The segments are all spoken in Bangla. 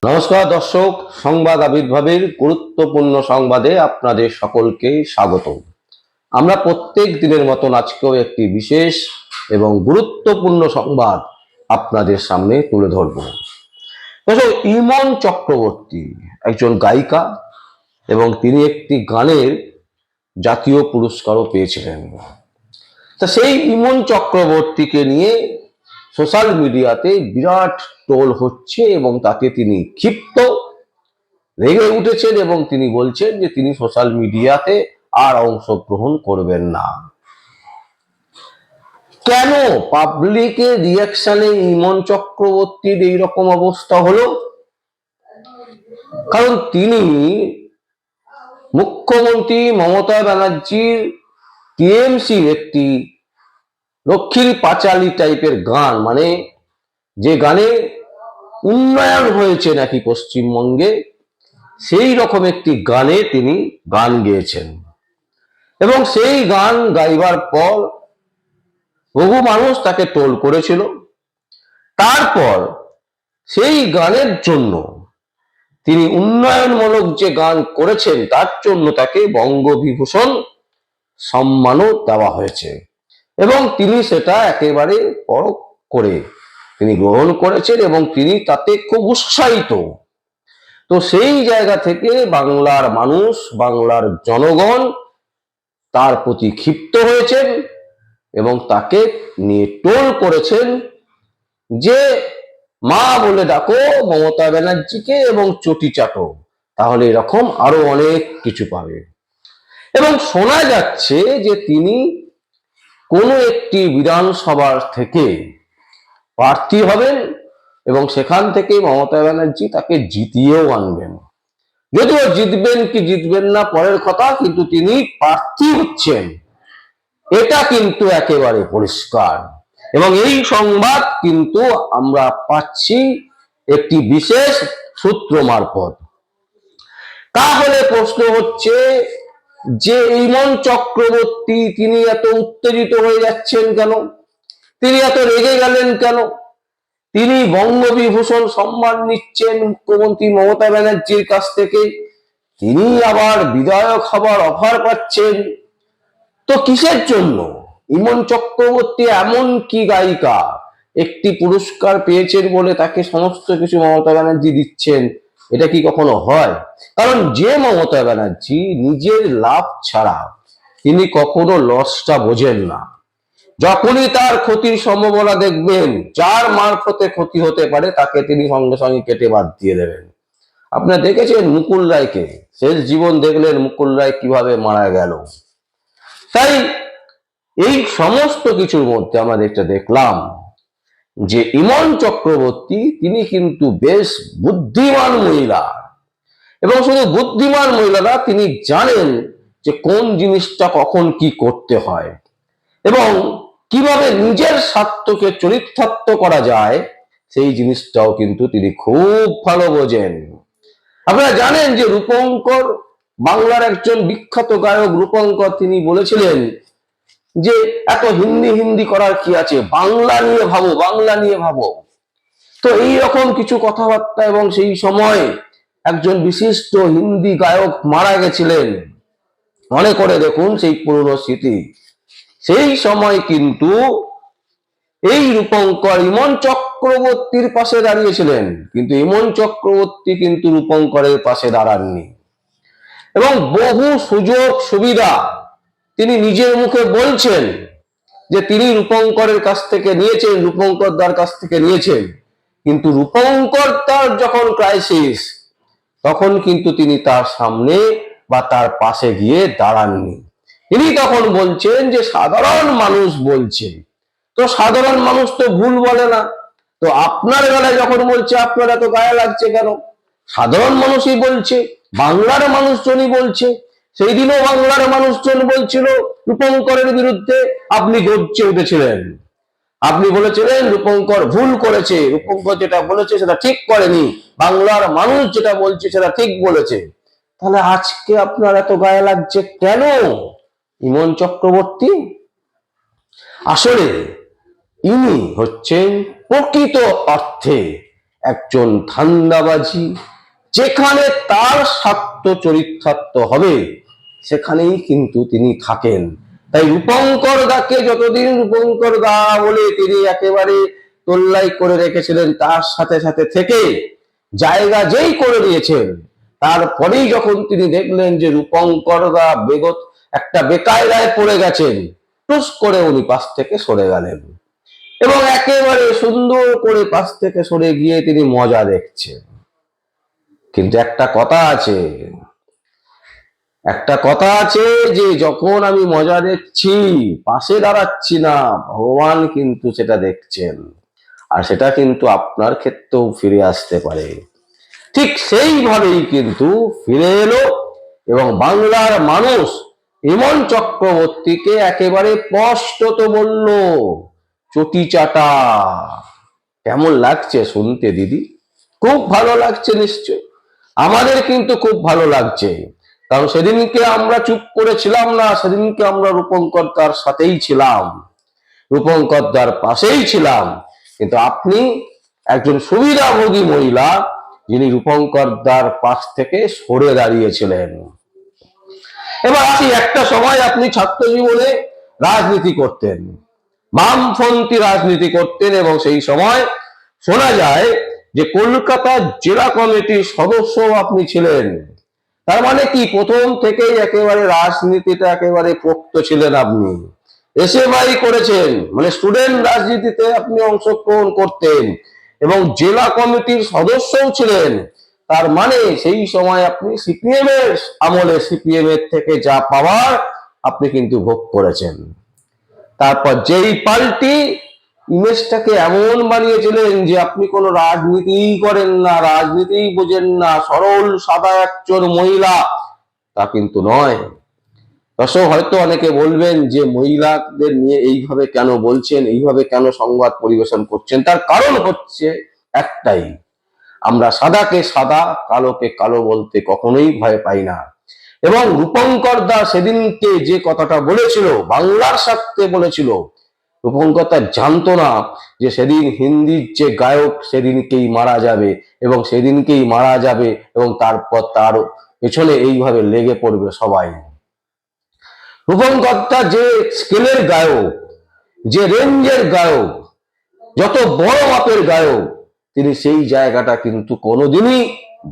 নমস্কার দর্শক, সংবাদ আবির্ভাবের গুরুত্বপূর্ণ সংবাদে আপনাদের সকলকে স্বাগত। আমরা প্রত্যেক দিনের মতন আজকেও একটি বিশেষ এবং গুরুত্বপূর্ণ সংবাদ আপনাদের সামনে তুলে ধরব। দর্শক, ইমন চক্রবর্তী একজন গায়িকা এবং তিনি একটি গানের জাতীয় পুরস্কারও পেয়েছিলেন। তা সেই ইমন চক্রবর্তীকে নিয়ে সোশ্যাল মিডিয়াতে বিরাট ট্রোল হচ্ছে এবং তাতে তিনি ক্ষিপ্ত, রেগে উঠেছেন এবং তিনি বলছেন যে তিনি সোশ্যাল মিডিয়াতে আর অংশগ্রহণ করবেন না। কেন পাবলিকের রিয়াকশনে ইমন চক্রবর্তীর এইরকম অবস্থা হলো? কারণ তিনি মুখ্যমন্ত্রী মমতা ব্যানার্জির টিএমসি একটি লক্ষ্মীর পাঁচালী টাইপের গান, মানে যে গানে উন্নয়ন হয়েছে নাকি পশ্চিমবঙ্গে, সেই রকম একটি গানে তিনি গান গেয়েছেন এবং সেই গান গাইবার পর বহু মানুষ তাকে ট্রোল করেছিল। তারপর সেই গানের জন্য তিনি উন্নয়নমূলক যে গান করেছেন তার জন্য তাকে বঙ্গবিভূষণ সম্মানও দেওয়া হয়েছে এবং তিনি সেটা একেবারে পরখ করে তিনি গ্রহণ করেছেন এবং তিনি তাতে খুব উৎসাহিত। তো সেই জায়গা থেকে বাংলার মানুষ, বাংলার জনগণ তার প্রতি ক্ষিপ্ত হয়েছেন এবং তাকে নিয়ে ট্রোল করেছেন যে মা বলে ডাকো মমতা ব্যানার্জিকে এবং চটি চাটো, তাহলে এরকম আরো অনেক কিছু পাবে। এবং শোনা যাচ্ছে যে তিনি কোনো একটি বিধানসভার থেকে প্রার্থী হবেন এবং সেখান থেকে মমতা ব্যানার্জি তাকে জিতিয়েও আনবেন। যদিও জিতবেন কি জিতবেন না পরের কথা, কিন্তু তিনি প্রার্থী হচ্ছেন এটা কিন্তু একেবারে পরিষ্কার। এবং এই সংবাদ কিন্তু আমরা পাচ্ছি একটি বিশেষ সূত্র মারফত। তাহলে প্রশ্ন হচ্ছে যে ইমন চক্রবর্তী তিনি এত উত্তেজিত হয়ে যাচ্ছেন কেন? তিনি এত রেগে গেলেন কেন? তিনি বঙ্গবিভূষণ সম্মান নিচ্ছেন মুখ্যমন্ত্রী মমতা ব্যানার্জির কাছ থেকে, তিনি আবার বিধায়ক হবার অফার পাচ্ছেন, তো কিসের জন্য? ইমন চক্রবর্তী এমন কি গায়িকা একটি পুরস্কার পেয়েছেন বলে তাকে সমস্ত কিছু মমতা ব্যানার্জি দিচ্ছেন? এটা কি কখনো হয়? কারণ যে মমতা ব্যানার্জি নিজের লাভ ছাড়া তিনি কখনো লসটা বোঝেন না। যখনই তার ক্ষতির সম্ভাবনা দেখবেন, যার মারফতে ক্ষতি হতে পারে তাকে তিনি সঙ্গে সঙ্গে কেটে বাদ দিয়ে দেবেন। আপনারা দেখেছেন মুকুল রায়কে, শেষ জীবন দেখলেন মুকুল রায় কিভাবে মারা গেল। তাই এই সমস্ত কিছুর মধ্যে আমরা দেখলাম যে ইমন চক্রবর্তী তিনি কিন্তু বেশ বুদ্ধিমান মহিলা, এবং শুধু বুদ্ধিমান মহিলা না, তিনি জানেন যে কোন জিনিসটা কখন কি করতে হয় এবং কিভাবে নিজের স্বার্থকে চরিতার্থ করা যায় সেই জিনিসটাও কিন্তু তিনি খুব ভালো বোঝেন। আপনারা জানেন যে রূপঙ্কর, বাংলার একজন বিখ্যাত গায়ক রূপঙ্কর, তিনি বলেছিলেন যে এত হিন্দি হিন্দি করার কি আছে, বাংলা নিয়ে ভাবো, বাংলা নিয়ে ভাবো। তো এইরকম কিছু কথাবার্তা, এবং সেই সময় একজন বিশিষ্ট হিন্দি গায়ক মারা গেছিলেন, মনে করে দেখুন সেই পুরনো স্মৃতি। সেই সময় কিন্তু এই রূপঙ্কর ইমন চক্রবর্তীর পাশে দাঁড়িয়েছিলেন, কিন্তু ইমন চক্রবর্তী কিন্তু রূপঙ্করের পাশে দাঁড়াননি এবং বহু সুযোগ সুবিধা তিনি নিজের মুখে বলছেন যে তিনি রূপঙ্করের কাছ থেকে নিয়েছেন, রূপঙ্কর দার কাছ থেকে নিয়েছেন, কিন্তু রূপঙ্কর তার যখন ক্রাইসিস তখন কিন্তু তিনি তার সামনে বা তার পাশে গিয়ে দাঁড়াননি। তিনি তখন বলছেন যে সাধারণ মানুষ বলছে, তো সাধারণ মানুষ তো ভুল বলে না, তো আপনার বেলায় যখন বলছে আপনার এত গায়ে লাগছে কেন? সাধারণ মানুষই বলছে, বাংলার মানুষজনই বলছে। সেই দিনও বাংলার মানুষজন বলছিল রূপঙ্করের বিরুদ্ধে, আপনি গর্জে উঠেছিলেন, আপনি বলেছিলেন রূপঙ্কর ভুল করেছে, রূপঙ্কর যেটা বলেছে সেটা ঠিক করেনি, বাংলার মানুষ যেটা বলছে সেটা ঠিক বলেছে। তাহলে আজকে আপনার এত গায়ে লাগছে কেন ইমন চক্রবর্তী? আসলে ইনি হচ্ছেন প্রকৃত অর্থে একজন ধান্দাবাজি, যেখানে তার স্বার্থ চরিতার্থ হবে সেখানেই কিন্তু তিনি থাকেন। তাই রূপঙ্কর দাকে যতদিন রূপঙ্কর দা বলে তিনি একেবারে তোল্লাই করে রেখেছিলেন, তার সাথে সাথে থেকে জায়গা যেই করে দিয়েছেন, তারপরেই যখন তিনি দেখলেন যে রূপঙ্কর দা একটা বেকায়দায় পড়ে গেছেন, টুস করে উনি পাশ থেকে সরে গেলেন এবং একেবারে সুন্দর করে পাশ থেকে সরে গিয়ে তিনি মজা দেখছেন। কিন্তু একটা কথা আছে যে যখন আমি মজা দেখছি, পাশে দাঁড়াচ্ছি না, ভগবান কিন্তু সেটা দেখছেন, আর সেটা কিন্তু আপনার ক্ষেত্রেও ফিরে আসতে পারে। ঠিক সেইভাবেই কিন্তু ফিরে এলো এবং বাংলার মানুষ ইমন চক্রবর্তীকে একেবারে স্পষ্টত বলল, চটি চাটা। কেমন লাগছে শুনতে দিদি? খুব ভালো লাগছে নিশ্চয়, আমাদের কিন্তু খুব ভালো লাগছে। কারণ সেদিনকে আমরা চুপ করেছিলাম না, সেদিনকে আমরা রূপঙ্কর দার সাথেই ছিলাম, রূপঙ্কর দার পাশেই ছিলাম। কিন্তু আপনি একজন সুবিধাভোগী মহিলা, যিনি রূপঙ্কর দার পাশ থেকে সরে দাঁড়িয়েছিলেন। এবার আসি, একটা সময় আপনি ছাত্র জীবনে রাজনীতি করতেন, বামপন্থী রাজনীতি করতেন, এবং সেই সময় শোনা যায় যে কলকাতা জেলা কমিটির সদস্য আপনি ছিলেন। তার মানে কি, প্রথম থেকেই একেবারে রাজনীতিটা একেবারে পোক্ত ছিলেন আপনি, এসএফআই করেছেন, মানে স্টুডেন্ট রাজনীতিতে আপনি অংশগ্রহণ করতেন এবং জেলা কমিটির সদস্যও ছিলেন। তার মানে সেই সময় আপনি সিপিএম এর আমলে সিপিএম এর থেকে যা পাওয়ার আপনি কিন্তু ভোগ করেছেন। তারপর যেই পাল্টি ইমেজটাকে এমন বানিয়েছিলেন যে আপনি কোনো রাজনীতি করেন না, রাজনীতি বোঝেন না, সরল সাদা একজন মহিলা, তা কিন্তু নয়। দর্শক হয়তো অনেকে বলবেন যে মহিলাদের নিয়ে এইভাবে কেন বলছেন, এইভাবে কেন সংবাদ পরিবেশন করছেন। তার কারণ হচ্ছে একটাই, আমরা সাদাকে সাদা, কালোকে কালো বলতে কখনোই ভয় পাই না। এবং রূপঙ্কর দা সেদিনকে যে কথাটা বলেছিল, বাংলার স্বার্থে বলেছিল, রূপঙ্কর দা জানতো না যে সেদিন হিন্দির যে গায়ক সেদিনকেই মারা যাবে, এবং সেদিনকেই মারা যাবে এবং তারপর তার পেছনে এইভাবে লেগে পড়বে সবাই। রূপঙ্কর দা যে স্কেলের গায়ক, যে রেঞ্জের গায়ক, যত বড় মাপের গায়ক, তিনি সেই জায়গাটা কিন্তু কোনোদিনই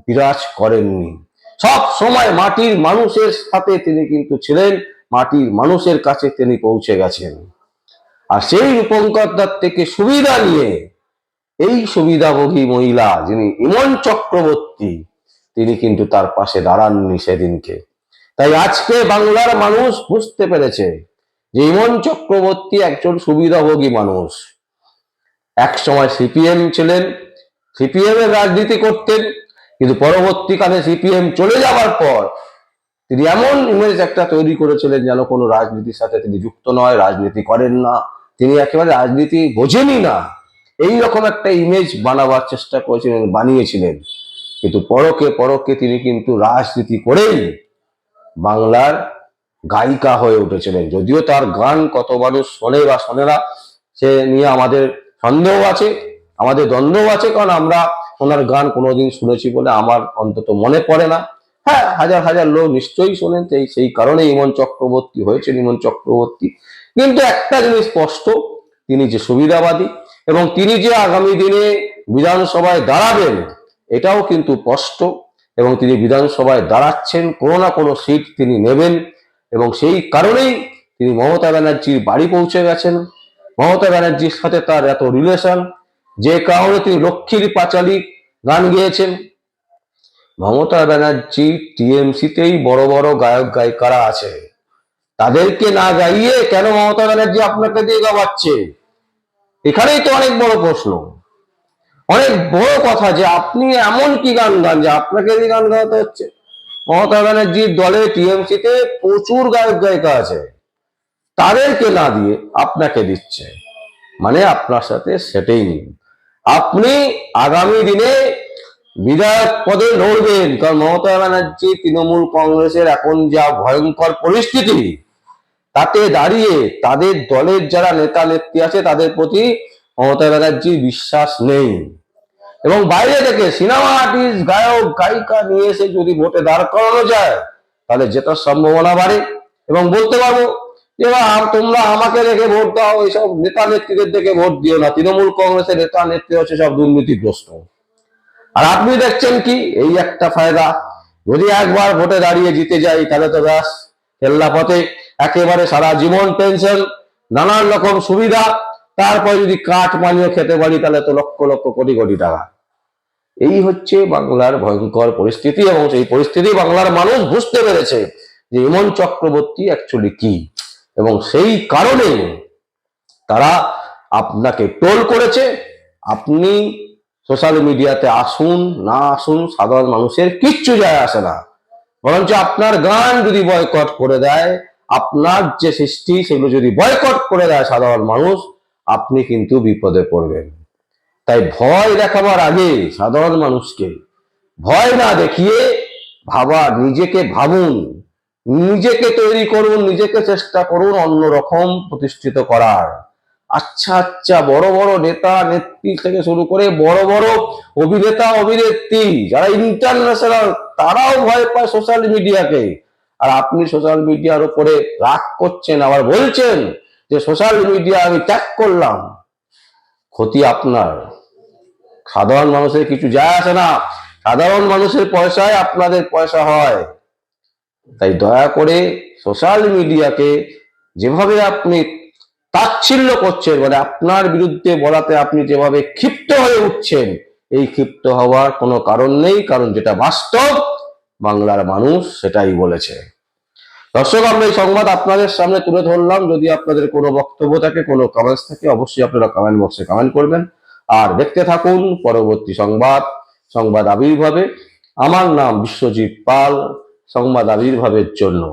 বিরাজ করেননি। সব সময় মাটির মানুষের সাথে তিনি কিন্তু ছিলেন, মাটির মানুষের কাছে তিনি পৌঁছে গেছেন। আর সেই রূপঙ্কর দার থেকে সুবিধা নিয়ে এই সুবিধাভোগী মহিলা যিনি ইমন চক্রবর্তী, তিনি কিন্তু তার পাশে দাঁড়াননি সেদিনকে। তাই আজকে বাংলার মানুষ বুঝতে পেরেছে যে ইমন চক্রবর্তী একজন সুবিধাভোগী মানুষ। এক সময় সিপিএম ছিলেন, সিপিএম এর রাজনীতি করতেন, কিন্তু পরবর্তীকালে সিপিএম চলে যাওয়ার পর তিনি এমন ইমেজ একটা তৈরি করেছিলেন যেন কোনো রাজনীতির সাথে তিনি যুক্ত নয়, রাজনীতি করেন না, তিনি একেবারে রাজনীতি বোঝেনই না, এইরকম একটা ইমেজ বানাবার চেষ্টা করেছিলেন, বানিয়েছিলেন। কিন্তু পরকে পরকে তিনি কিন্তু রাজনীতি করেই বাংলার গায়িকা হয়ে উঠেছিলেন। যদিও তার গান কত মানুষ শোনে বা শোনে না সে নিয়ে আমাদের সন্দেহ আছে, আমাদের দ্বন্দ্ব আছে, কারণ আমরা ওনার গান কোনোদিন শুনেছি বলে আমার অন্তত মনে পড়ে না। হ্যাঁ, হাজার হাজার লোক নিশ্চয়ই শোনেন, সেই কারণে ইমন চক্রবর্তী হয়েছেন ইমন চক্রবর্তী। কিন্তু একটা জিনিস স্পষ্ট, তিনি যে সুবিধাবাদী এবং তিনি যে আগামী দিনে বিধানসভায় দাঁড়াবেন এটাও কিন্তু স্পষ্ট, এবং তিনি বিধানসভায় দাঁড়াচ্ছেন, কোনো না কোনো সিট তিনি নেবেন, এবং সেই কারণেই তিনি মমতা ব্যানার্জির বাড়ি পৌঁছে গেছেন। মমতা ব্যানার্জির সাথে তার এত রিলেশন, যে কারণে তিনি লক্ষ্মীর পাঁচালী গান গেয়েছেন। মমতা ব্যানার্জি টিএমসিতেই বড় বড় গায়ক গায়িকারা আছে, তাদেরকে না গাইয়ে কেন মমতা ব্যানার্জি আপনাকে দিয়ে গাওয়াচ্ছে? এখানেই তো অনেক বড় প্রশ্ন, অনেক বড় কথা, যে আপনি এমন কি গান গান যে আপনাকে দিয়ে গান গাওয়াতে হচ্ছে। মমতা ব্যানার্জির দলে টিএমসিতে প্রচুর গায়ক গায়িকা আছে, তাদেরকে না দিয়ে আপনাকে দিচ্ছে, মানে আপনার সাথে সেটাই নেই। আপনি আগামী দিনে বিধায়ক পদে লড়বেন, কারণ মমতা ব্যানার্জি তৃণমূল কংগ্রেসের এখন যা ভয়ঙ্কর পরিস্থিতি, তাতে দাঁড়িয়ে তাদের দলের যারা নেতা নেত্রী আছে তাদের প্রতি মমতা ব্যানার্জির বিশ্বাস নেই। এবং বাইরে থেকে সিনেমা আর্টিস্ট, গায়ক, গায়িকা নিয়ে এসে যদি ভোটে দাঁড় করানো যায়, তাহলে জেতার সম্ভাবনা বাড়ে। এবং বলতে পারবো যে তোমরা আমাকে দেখে ভোট দাও, এইসব নেতা নেত্রীদের দেখে ভোট দিও না, তৃণমূল কংগ্রেসের নেতা নেত্রী হচ্ছে সব দুর্নীতিগ্রস্ত। আর আপনি দেখছেন কি, এই একটা ফায়দা, যদি একবার ভোটে দাঁড়িয়ে জিতে যাই তাহলে তো ব্যাস খেল্লা পথে, একেবারে সারা জীবন পেনশন, নানান রকম সুবিধা, তারপর যদি কাঠ মানিয়ে খেতে পারি তাহলে তো লক্ষ লক্ষ কোটি কোটি টাকা। এই হচ্ছে বাংলার ভয়ঙ্কর পরিস্থিতি, এবং সেই পরিস্থিতি বাংলার মানুষ বুঝতে পেরেছে যে ইমন চক্রবর্তী অ্যাকচুয়ালি কি, এবং সেই কারণে তারা আপনাকে ট্রোল করেছে। আপনি সোশ্যাল মিডিয়াতে আসুন না আসুন সাধারণ মানুষের কিচ্ছু যায় আসে না, বরঞ্চ আপনার গান যদি বয়কট করে দেয়, আপনার যে সৃষ্টি সেগুলো যদি বয়কট করে দেয় সাধারণ মানুষ, আপনি কিন্তু বিপদে পড়বেন। তাই ভয় দেখাবার আগে সাধারণ মানুষকে ভয় না দেখিয়ে নিজেকে ভাবুন, নিজেকে তৈরি করুন, নিজেকে চেষ্টা করুন অন্যরকম প্রতিষ্ঠিত করার। আচ্ছা আচ্ছা বড় বড় নেতা নেত্রী থেকে শুরু করে বড় বড় অভিনেতা অভিনেত্রী যারা ইন্টারন্যাশনাল, তারাও ভয় পায় সোশ্যাল মিডিয়াকে। আর আপনি সোশ্যাল মিডিয়ার উপরে রাগ করছেন, আবার বলছেন যে সোশ্যাল মিডিয়া আমি ত্যাগ করলাম। ক্ষতি আপনার, সাধারণ মানুষের কিছু যায় আসে না। সাধারণ মানুষের পয়সায় আপনাদের পয়সা হয়। তাই দয়া করে সোশ্যাল মিডিয়াকে যেভাবে আপনি তাচ্ছিল্য করছেন, মানে আপনার বিরুদ্ধে বলাতে আপনি যেভাবে ক্ষিপ্ত হয়ে উঠছেন, এই ক্ষিপ্ত হওয়ার কোনো কারণ নেই, কারণ যেটা বাস্তব বাংলার মানুষ সেটাই বলেছে। দর্শক, আমরা এই সংবাদ আপনাদের সামনে তুলে ধরলাম। যদি আপনাদের কোনো বক্তব্য থাকে, কোনো কমেন্টস থাকে, অবশ্যই আপনারা কমেন্ট বক্সে কমেন্ট করবেন। আর দেখতে থাকুন পরবর্তী সংবাদ আবির্ভাবে। আমার নাম বিশ্বজিৎ পাল, সংবাদ আবির্ভাবের জন্য।